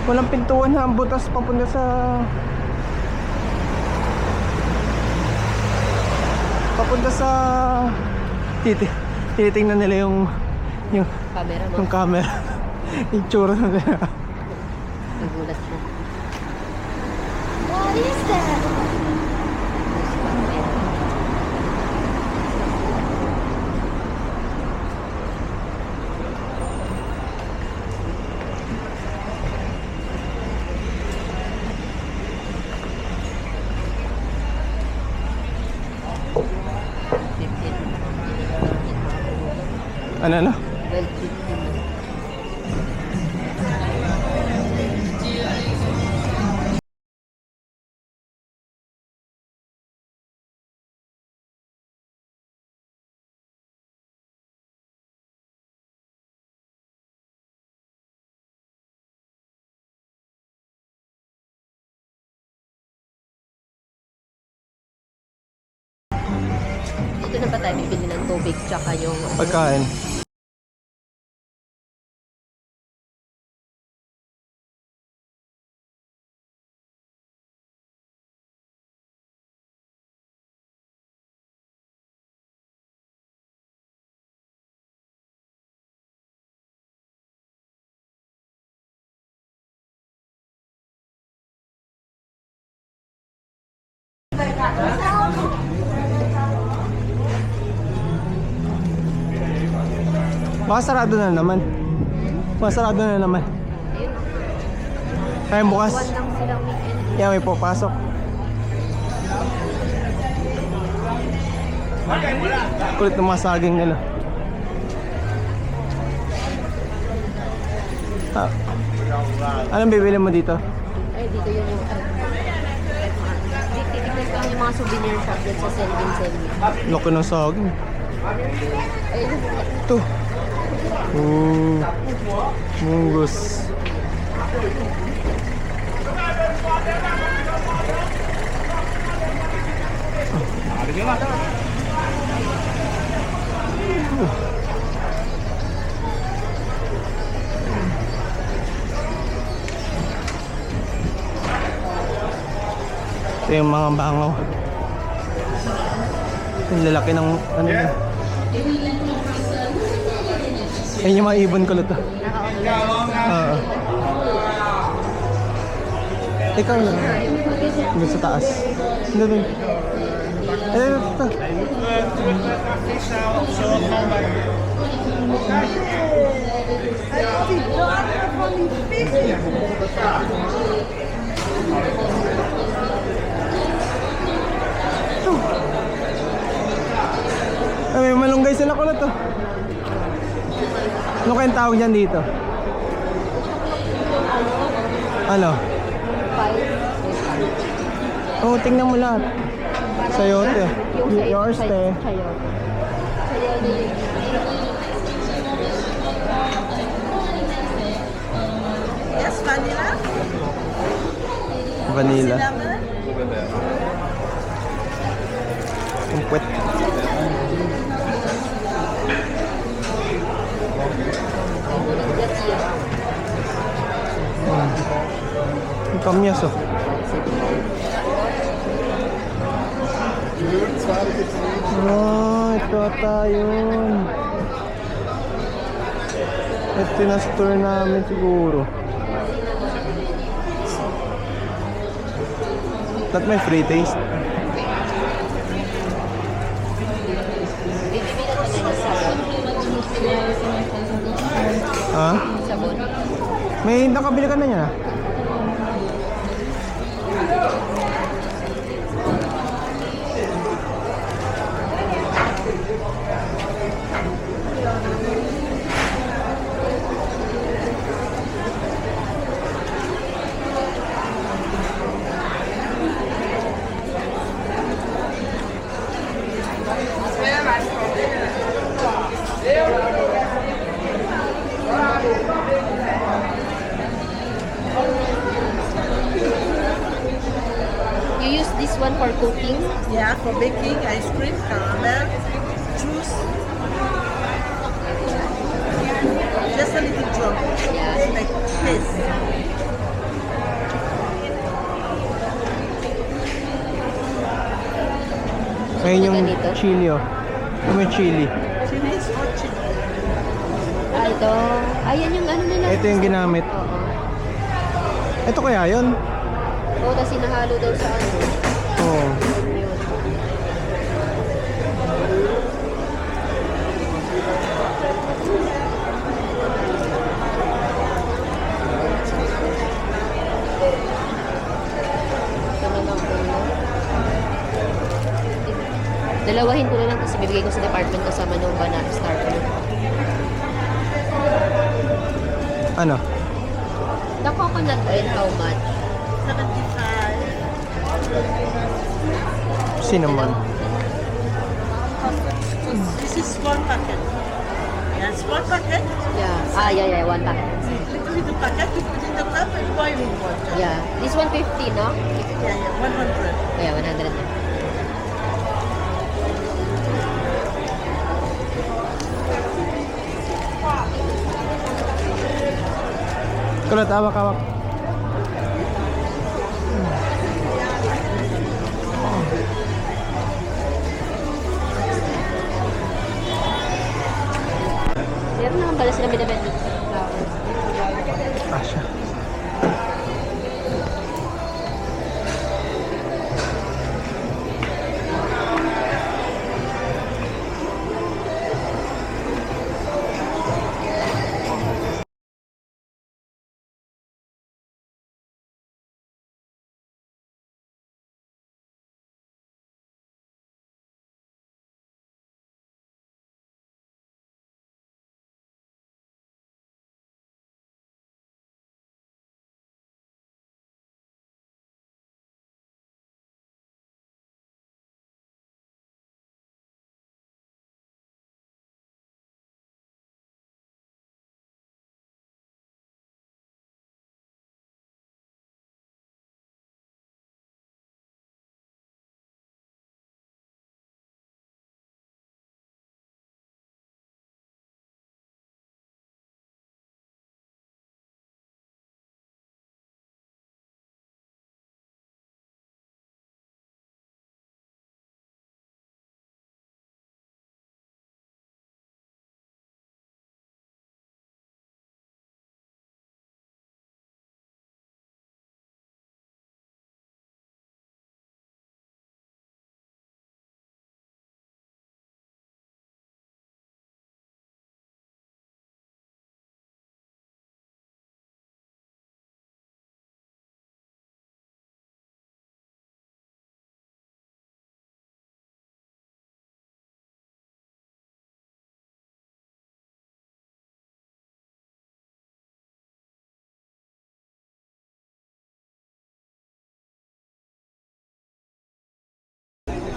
Walang pintuan na ang butas papunta sa tinitingnan nila yung Camera mo. yung camera. Yung tsura nila. Nagulat na. What is that? Ano? 12:15. Dito na ba tayo bibili ng tubig tsaka yung Pagkain. Baka sarado na naman. Baka sarado na naman. Kaya bukas. Buwan lang silang weekend. Yeah, may papasok. Kulit ng mga saging nila. Anong bibili mo dito? Ay, dito yung titignan ko yung mga souvenir shop dyan sa Selvin. Laki ng saging. Ayun. Ito. Munggus. Ito yung mga bangaw. Yung lalaki ng ano yun. Ayun yung mga ibon kulot. Oo. Ikaw na. Doon sa taas. Doon. Ito. Ay, may malunggay sila kulot. Ano kayong tawag dyan dito? Ano? Oh, tingnan mo lahat. Sayote. Yours, te. Yes, vanilla. Vanilla. Cinnamon. Ang puwet. Ang kamyas, oh. Ito tayo. Ito na store namin siguro. That may free taste. Ha? Sabon. May nakabili ka na niya. You use this one for cooking? Yeah, for baking, ice cream, caramel, juice. Just a little drop. Yeah. Like this. Ayun yung Ganito? chili oh. Ito may chili. Chilies or chili? Ah, ito. Ayan yung ano nila. Ito yung ginamit. Oo. Ito kaya yun? Oo, tapos sinahalo daw sa ano. Oo. Yun. Ito na lang ulo. Dalawahin ko na lang kasi bibigay ko sa department kasama nung banana starter. Ano? The coconut oil, how much? 75. Cinnamon. This is one packet. Yes, one packet. Yeah. Ah, yeah, one packet. Liquid the packet, you put in the cup and boil in water. Yeah. This 150, no? Yeah, 100. Yeah, 100 na. Kulot, awak-awak. Meron naman pala sila binibenta sa flowers. Asya.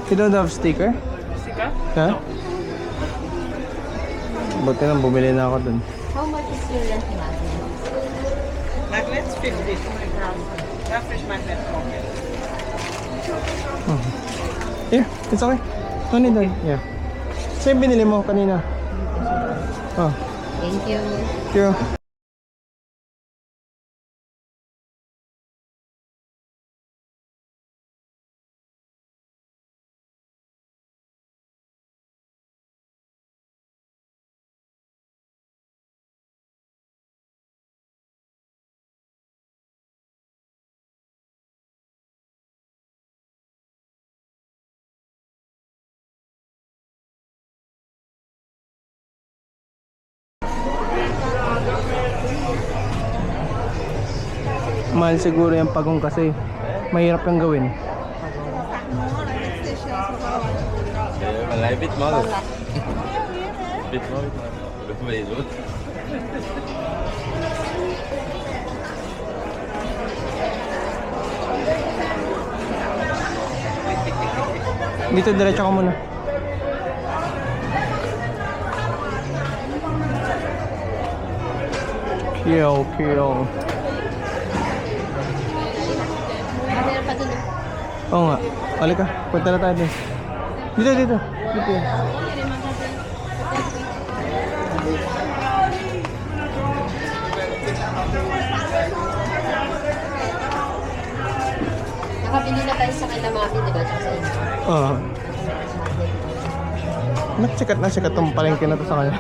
You don't have sticker? Sticker? Ha? Buti lang, bumili na ako dun. How much is your rent magnet? Magnets 50. Fish magnet pocket. Here, it's okay. No need that. Yeah. Same binili mo kanina. Oh, Thank you. thank you. Mahal siguro yung pagong kasi mahirap yung gawin. Maar hij bit mal. Bit mal. Ben je dood? Dito, diretso ka muna. Kiyaw, kiyaw. Meron pa dun. Oo nga. Halika, punta na tayo dun. Dito, dito. Dito. Nakabili na tayo sa kila mami, di ba? Tsaka sa inyo. Oo. Sikat na sikat tong palengke na to sa kanya.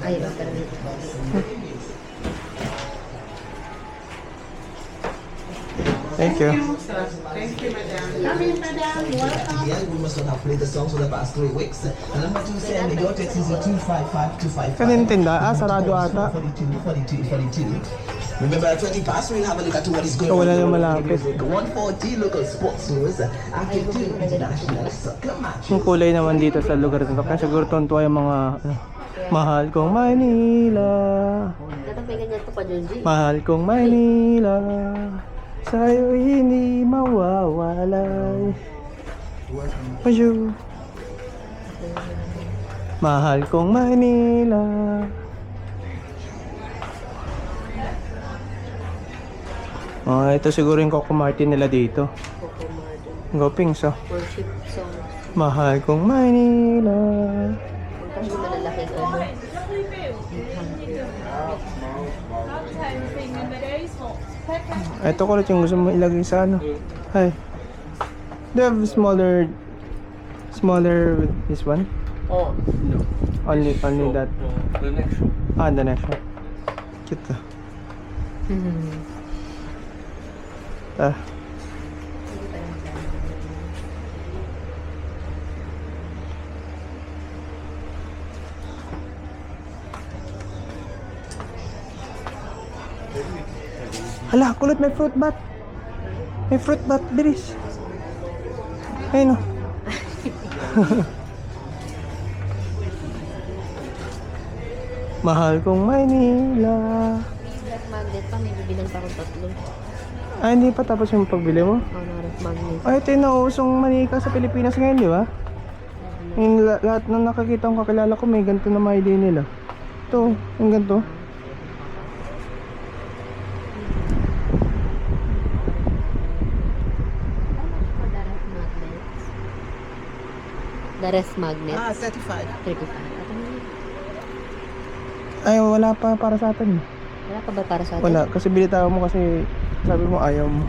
Ay, basta rin. Thank you. Thank you, madam. Come in, madam. Welcome. Yeah, we must not have played the songs for the past 3 weeks. And number 2 said we got it is a 255 Kanin tinda? Sarado ata. 42. Remember at 20 past, we'll have a look at what is going So, on. wala in the nang world of malapit. music. 140 local sports news. After 2 international soccer matches. Yung kulay naman dito sa lugar na to. Kaya siguro tonto yung mga mahal kong Manila. Datang may ganyan to pa, Junji. Mahal kong Manila. Sa'yo hindi mawawalay. Payo. Mahal kong Manila. Oh, ito siguro yung Coco Martin nila dito. Coco Martin. Gopings oh. Worship songs. Mahal kong Manila. Punta yung malalaking ano. Ito ko ulit yung gusto mo ilagay sa ano. Hi. Do you have smaller with this one? Oh. No. Only that. The next show. Ah, the next one. Cute ka. Ah. Hala, kulot, may fruit bat. May fruit bat, bilis. Ayun o. Mahal kong Maynila. Ref magnet pa, may bibilang pa akong tatlo. Ay, hindi pa tapos yung pagbili mo? Oh, na ref magnet. Ay, ito yung nauusong manika sa Pilipinas ngayon, di ba? Yung lahat ng nakakita kong kakilala ko, may ganito na may idea nila. Ito, yung ganito. The rest magnet. 35. 35. Ay, wala pa para sa atin. Wala pa ba para sa atin? Wala, kasi binitaw mo kasi sabi mo ayaw mo.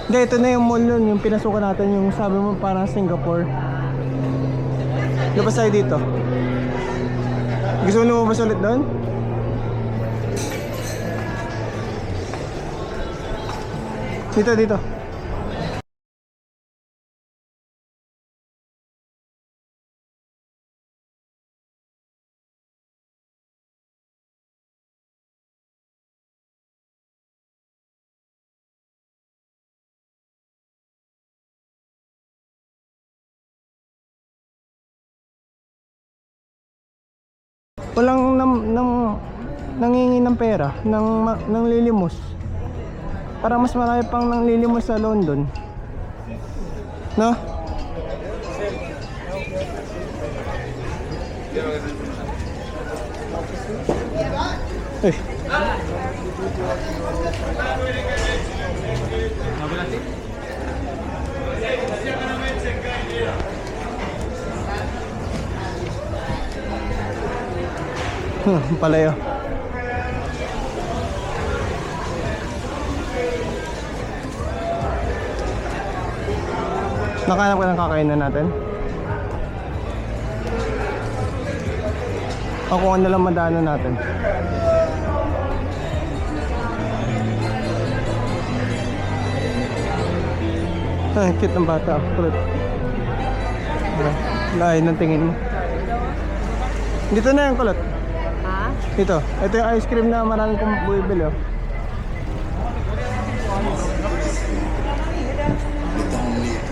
Hindi, ito na yung mall nun, yung pinasukan natin, yung sabi mo parang Singapore. Labas tayo dito. Gusto mo lumabas ulit doon? Dito, dito. Walang nangingi ng pera, ng lilimos. Para mas marami pang nanglilimos sa London. No? Eh. Palayo. Nakahanap ka ng kakainan natin? O kung ano lang madaanan natin. Ay, cute ng bata. Kulit. Lahay ng tingin mo. Dito na yung kulot. Ha? Ito. Ito yung ice cream na maraming kong bumibili. Oh.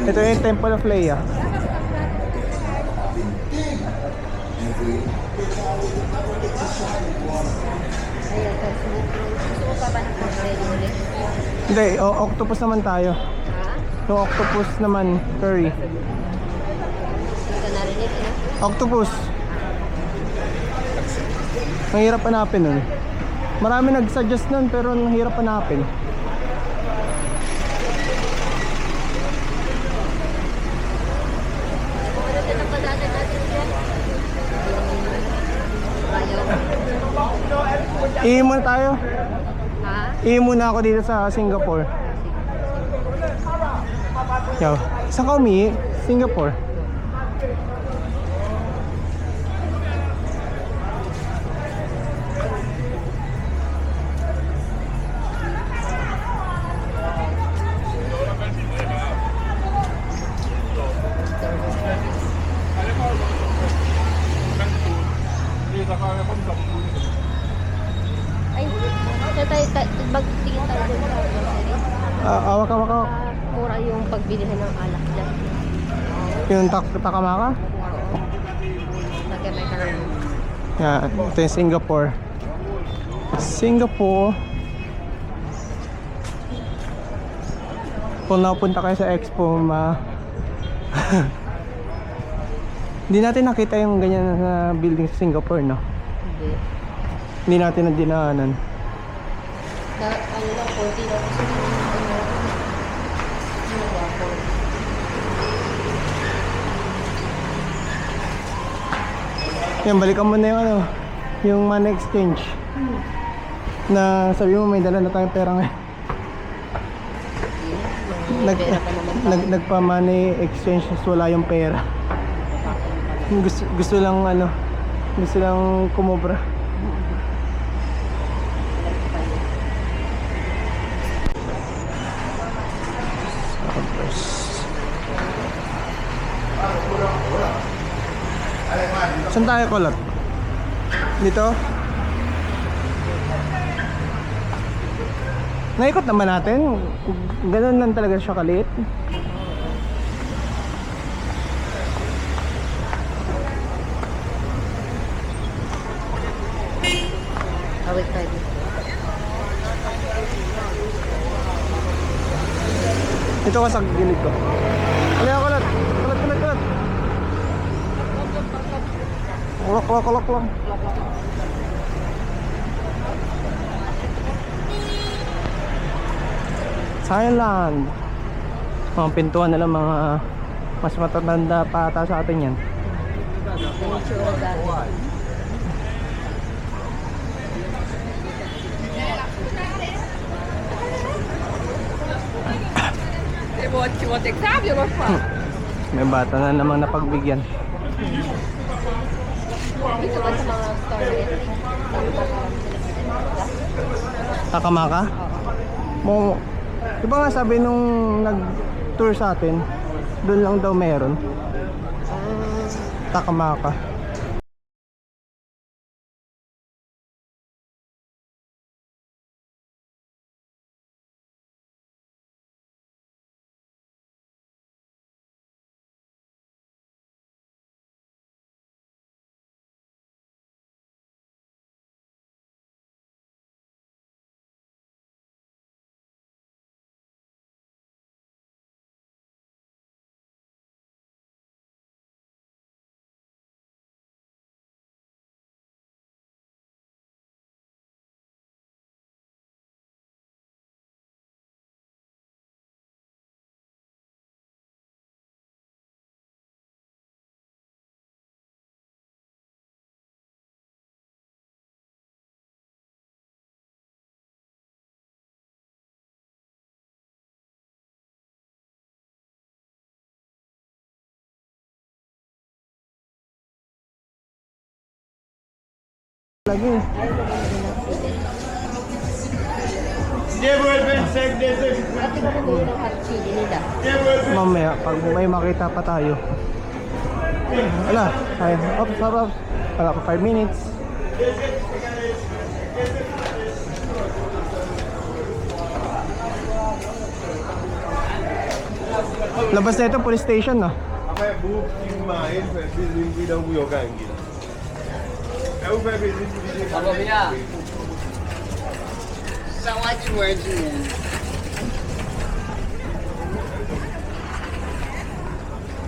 Ito yung Temple of Leia. Ayun, gusto ko pa ba ng pagkain ulit? Hindi, octopus naman tayo. Ha? Yung octopus naman, curry. Hindi ka narinig, no? Octopus. Mahirap hanapin nun. Marami nag-suggest nun pero mahirap hanapin. Kung ano din ang padaanan natin dyan? Ayaw. Ihi muna tayo. Ha? Ihi muna ako dito sa Singapore. Yo, saan ka umihi? Singapore. Ay, magtingin tayo doon sa grocery. Awak. Mura yung pagbilihan ng alak dyan. Yung takamaka. Lagyan may karang. Yan, ito yung Singapore. Singapore. Kung napunta kayo sa Expo, hindi natin nakita yung ganyan na building sa Singapore, no? Hindi. Hindi natin na dinaanan. Ano lang, 40 lang. Yan, balikan mo na yung ano, yung money exchange. Na sabi mo may dala na tayong pera ngayon. Nagpa-money exchange wala yung pera. Gusto lang ano, gusto lang kumobra. Saan tayo kulot? Dito? Naikot naman natin. Ganun lang talaga siya kaliit. Awit tayo. Ito ka sa gilid ko. Halika kulot. Kulot. Kulak lang. Thailand. Mga pintuan nila mga mas matatanda pa ata sa atin yan. Yung itsura dati. May bata na namang napagbigyan. Dito ba sa mga store na ito? Takamaka? Mo, di ba nga sabi nung nag-tour sa atin, doon lang daw meron. Takamaka. Lagi. At diba magulo ng hot chili nila? Mamaya, pag may makita pa tayo. Wala. Ay, up. Wala pa 5 minutes. Labas na ito, police station, no?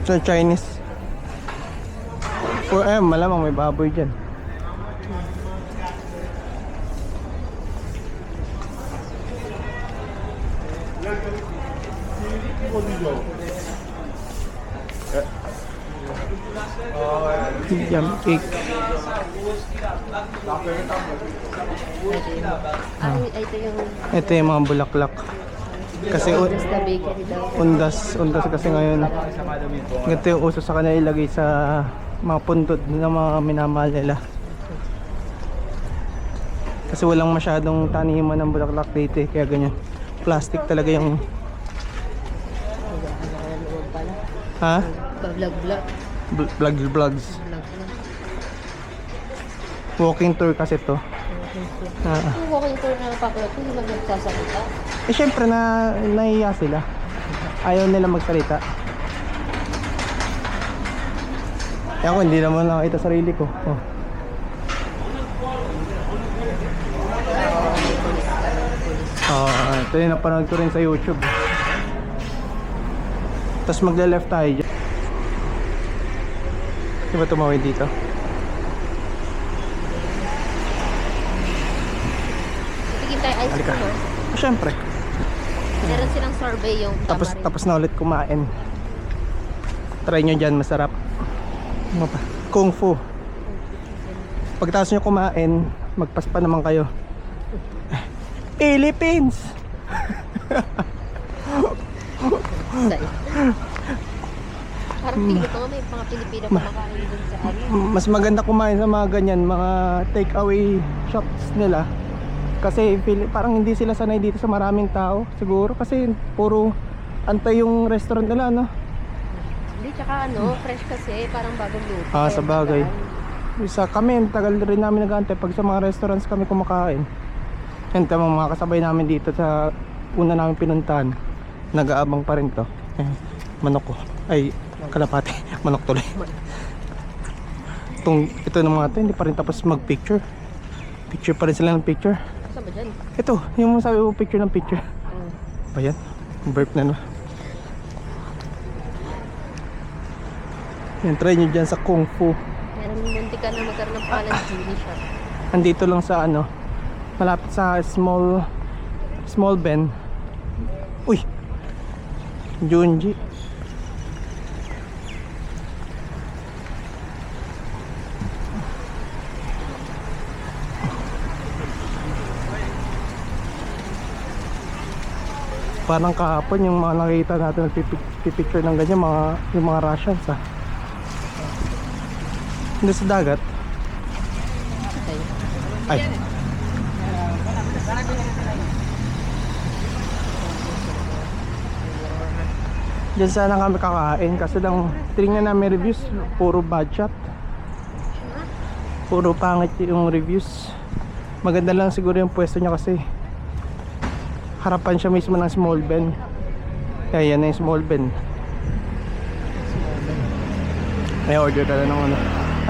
Sa Chinese. Malamang may baboy dyan. Jam cake. Ito yung mga bulaklak. Kasi Just the bakery daw. undas kasi ngayon. Ito yung uso sa kanila ilagay sa mga puntod ng mga minamahal nila. Kasi walang masyadong taniman ng bulaklak dito eh, kaya ganyan. Plastic talaga yung... Ha? Vlog. Vlogs. Walking tour kasi to. Yung walking tour na napapalot, hindi lang nagsasalita. Eh syempre nahiya sila. Ayaw nila magsalita. Eh ako hindi naman nakita sarili ko. Oh. Ito yung napanood ko rin sa YouTube. Tapos magle-left tayo dyan. Di ba tumawid dito? Tigil tayo ice Halika. cream, Oh, syempre. Meron silang survey yung Tapos na ulit kumain. Try nyo dyan, masarap. Ano pa? Kung Fu. Pagkatapos nyo kumain, magpaspa naman kayo. Philippines! Parang pili ko, may mga Pilipino kumakain dun sa ano. Mas maganda kumain sa mga ganyan, mga take-away shops nila. Kasi parang hindi sila sanay dito sa maraming tao. Siguro kasi puro antay yung restaurant nila, no? Hindi, tsaka ano, fresh kasi, parang bagong luto. Sa bagay. Isa kami, tagal rin namin nag-aantay pag sa mga restaurants kami kumakain. Yan tamang mga kasabay namin dito sa una namin pinuntahan. Nag-aabang pa rin to. Manok ko. Ay, kalapati. Manok tuloy. Ito ng mga to, hindi pa rin tapos mag-picture. Picture pa rin sila ng picture. Saan ba dyan? Ito, yung sabi mo picture ng picture. Ba yan? Burp na no. Yan, try nyo dyan sa Kung Fu. Meron muntik ka na magkaroon ng pangalan Junie siya. Andito lang sa ano, malapit sa Small Ben. Uy! Junji. Parang kahapon yung mga nakita natin nagpipicture ng ganyan, yung mga Russians Hindi sa dagat. Okay. Ay. Diyan sana kami kakain kasi lang tingnan namin reviews, puro bad shot. Puro pangit yung reviews. Maganda lang siguro yung pwesto niya kasi harapan siya mismo ng Small Ben. Kaya yan na yung Small Ben. May order ka na ng ano,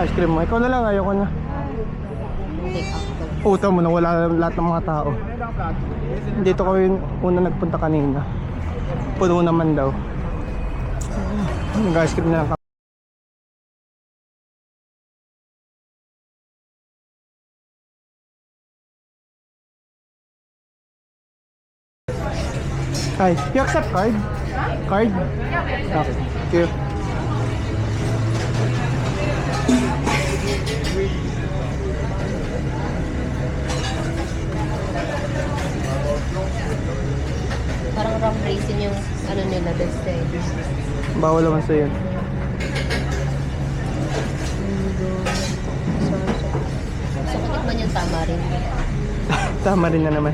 ice cream mo. Ikaw na lang, ayoko na. Take out ko. Puta mo na wala lahat ng mga tao. Dito kami una nagpunta kanina. Puno naman daw. Nag-ice cream na lang kami. Hi, you accept card? Card? Okay, thank you. Parang rum raisin yung ano nila, best day. Bawal naman sa'yo. So, katikman yung tamarin. Tama rin na naman.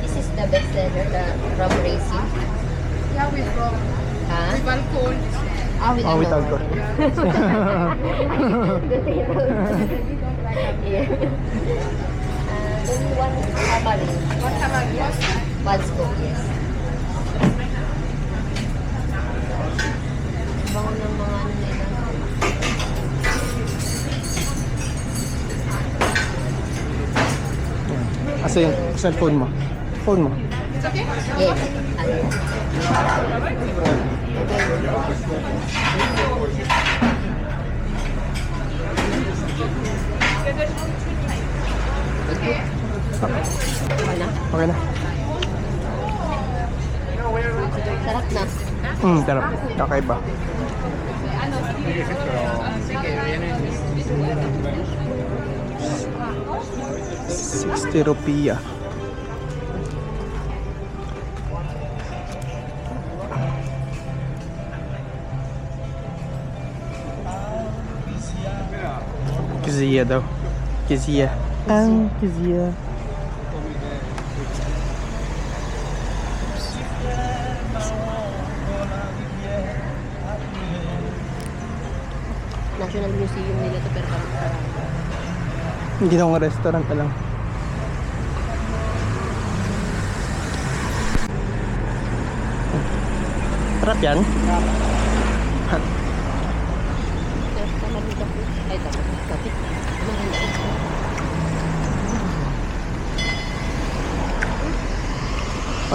This is the best seller, the rum raisin. Yeah, with rum. Ha? With alcohol. With Oh, with ano? alcohol. Yeah. Then one tamarin. What about yours? One scoop, yes. Bango ng mga ano nila. Asa yung cellphone mo? Phone mo? Yes. Ano? Wala. Okay na? Sarap na. Sarap. Kakaiba. ₹60. Kizia daw. Kizia. Ang Kizia. National Museum nila to pero parang sarap. Hindi na restaurant na lang. Sarap yan? Pero tama dito po. Ay, tama. Kapit. Maganda.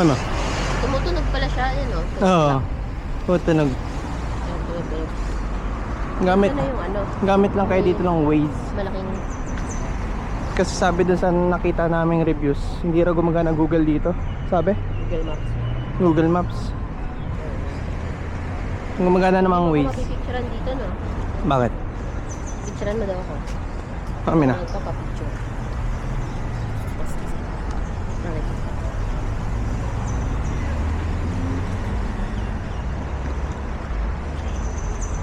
Ano? Tumutunog pala siya, ano? Oo. Tutunog. Gamit. Ano yung ano? Gamit lang kayo dito ng Waze. Malaking Kasi sabi dun sa nakita naming reviews, hindi raw gumagana Google dito. Sabi? Google Maps. Google Maps. Gumagana namang Waze. Mapipicturean dito, no? Bakit? Picturean mo daw ako. Kami na. Magpapapicture. Okay.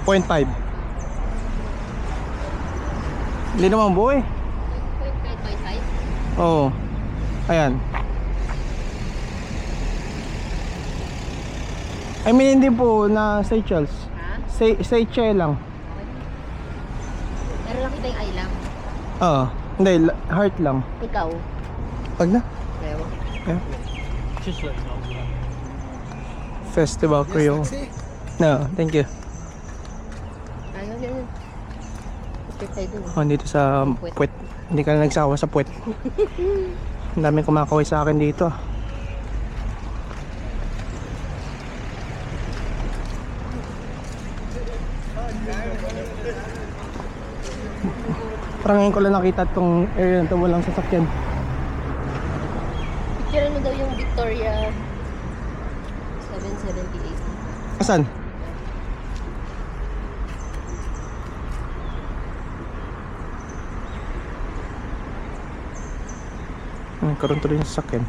0.5. Hindi naman buhay. Point by side. Oo. Ayan. I mean hindi po na Seychelles. Ha? Seychelles lang. Pero lang kita yung eye lang. Oo. Hindi, heart lang. Ikaw. Pag na. Ewan. Ayan. Festival Creole. No, thank you. Ayaw na yun. Picture tayo dun. Oh, dito sa puwet. Hindi ka na nagsawa sa puwet. Ang daming kumakaway sa akin dito. Parang ngayon ko lang nakita itong area na ito, walang sasakyan. Picture mo daw yung Victoria 778. Asan? Karoon tuloy yung sasakyan.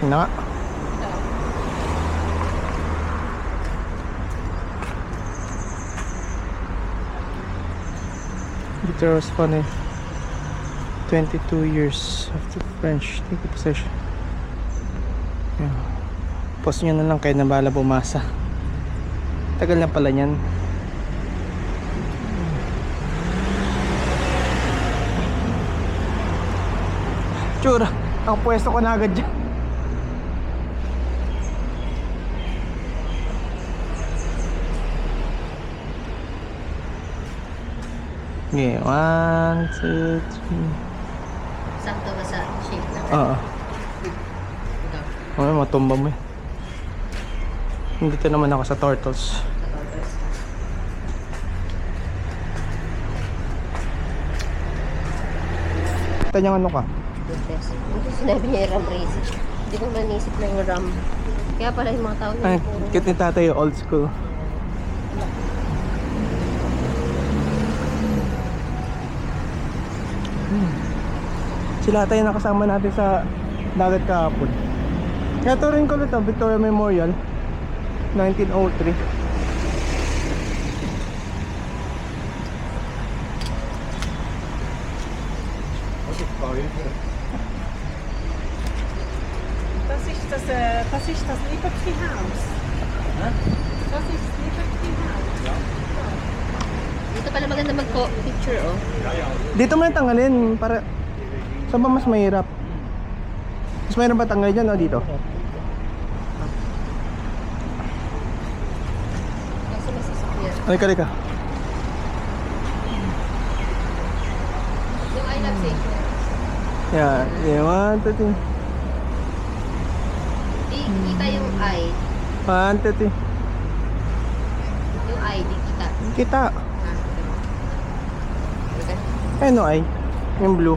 Yun na nga. Victor Ospone, 22 years after French take possession. Yeah. Post nyo na lang kayo na bala bumasa. Tagal na pala niyan. Tsura, ang pwesto ko na agad dyan. Okay, 1, 2, 3. Sakto ba sa shape na? Oo. Okay, matumba mo eh. Dito naman ako sa turtles. Ito niyang ano ka? Ito sinabi niya yung ram race. Hindi ko manisip na yung ram. Kaya pala yung mga tao Ay, yung puro. cute ni tatay yung old school. Sila tayo nakasama natin sa dagat kahapon. Ito rin ko ito, Victoria Memorial 1903. Das ist das Liberty House. Das ist Liberty House. Dito pala maganda mag-picture, oh. Dito mo na tanggalin para saan ba mas mahirap? Mas mahirap ba tanggalin dyan o dito? Kasi may sasakyan. Halika, halika. Yung I love Savior. Yan, yeah, 1, 2, 3. Kita yung I. 1, 2, 3. Yung I, di kita. Kita. Okay. Ano ay? Yung blue.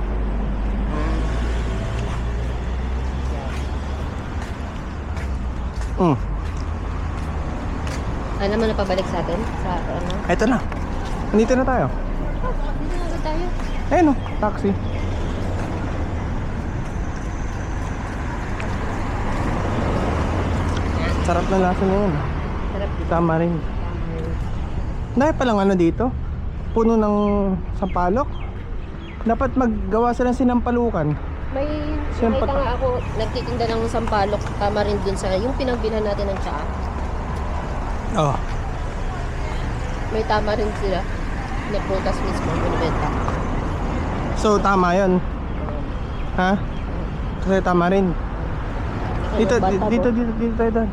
Alam mo na pabalik sa atin? Sa ano? Ito na. Nandito na tayo. Dito na ba tayo? Ayun o, taxi. Sarap na lasa na yun. Sarap dito. Tama rin. Dahil palang ano dito, puno ng sampalok. Dapat maggawa sila ng sinampalukan. May Siyempre. nakita nga ako, nagtitinda ng sampalok, tama rin dun sa yung pinagbilhan natin ng tsaa. Oh. May tama rin sila na prutas mismo binibenta. So tama yun. Ha? Kasi tama rin. Dito, dito tayo doon.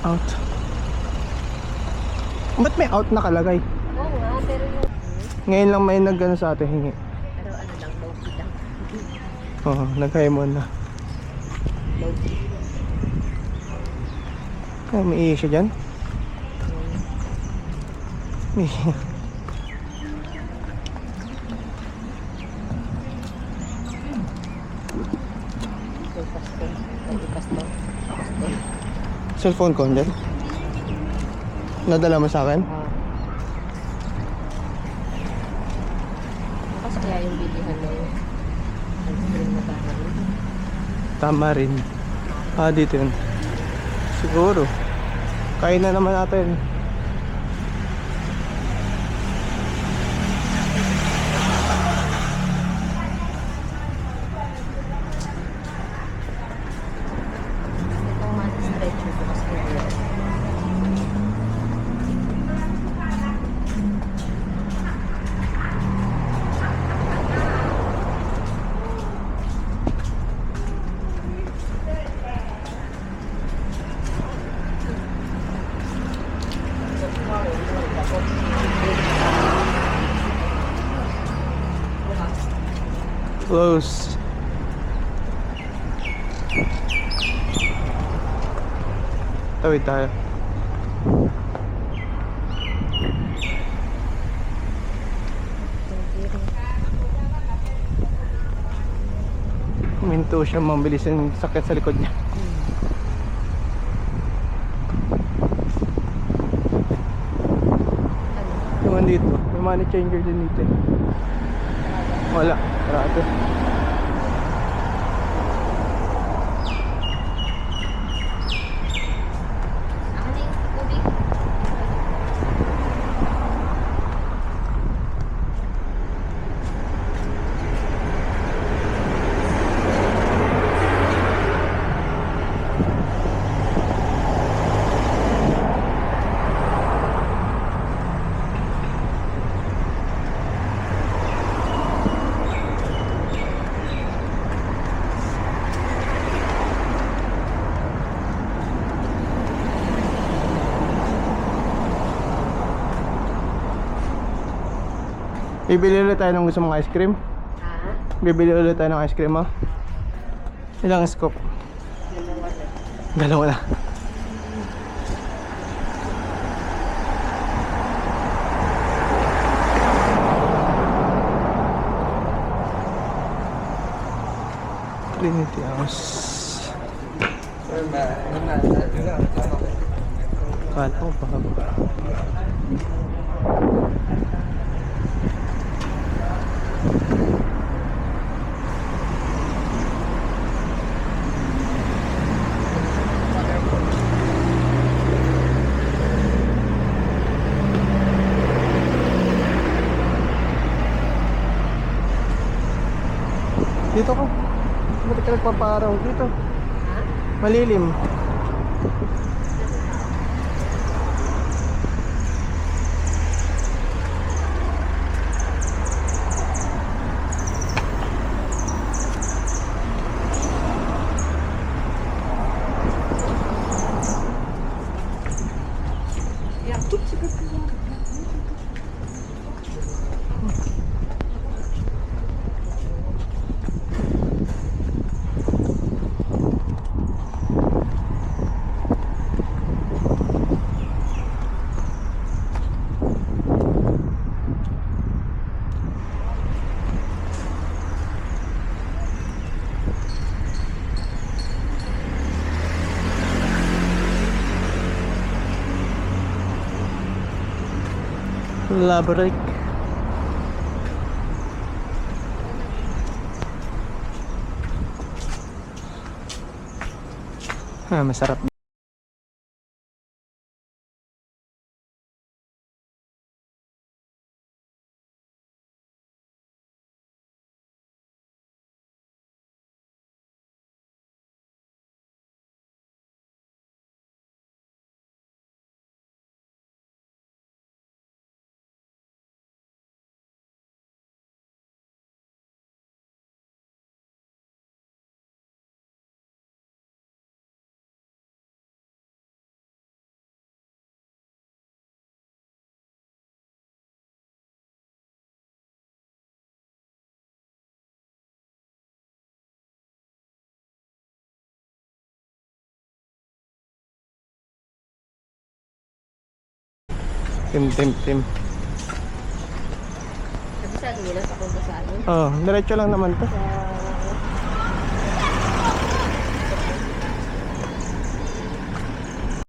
Out. Ba't may out nakalagay? Oo nga, pero yung Ngayon lang may nag-ano sa atin hingi. pero ano lang, low key lang. Oo, nag-hi-mon na. Low key. Ay, may issue dyan? May So, pasto. Pwede pasto. Pasto. cellphone ko dyan? Nadala mo sa akin? Kasi kaya yung bilihan ng sunscreen na bahay. Tama rin. Ah, dito yun. Siguro. Kain na naman natin. Itong mga stretcher ko kasi Close. Tawid tayo. Huminto siya, mabilis yung sakit sa likod niya. Yung andito, may money changer din dito. Wala, sarado. Ako na yung tubig. Bibili ulit tayo ng gusto mong ice cream. Ha? Bibili ulit tayo ng ice cream mo. Ilang scoop? Dalawa na. Trinity House. Kala ko baka. Dito ko. Ba't ka nagpaparaw dito? Ha? Malilim. Labrek. Masarap. Tim. Sabi sa akin, nila papunta sa ano? Oh, diretso lang naman to. Sa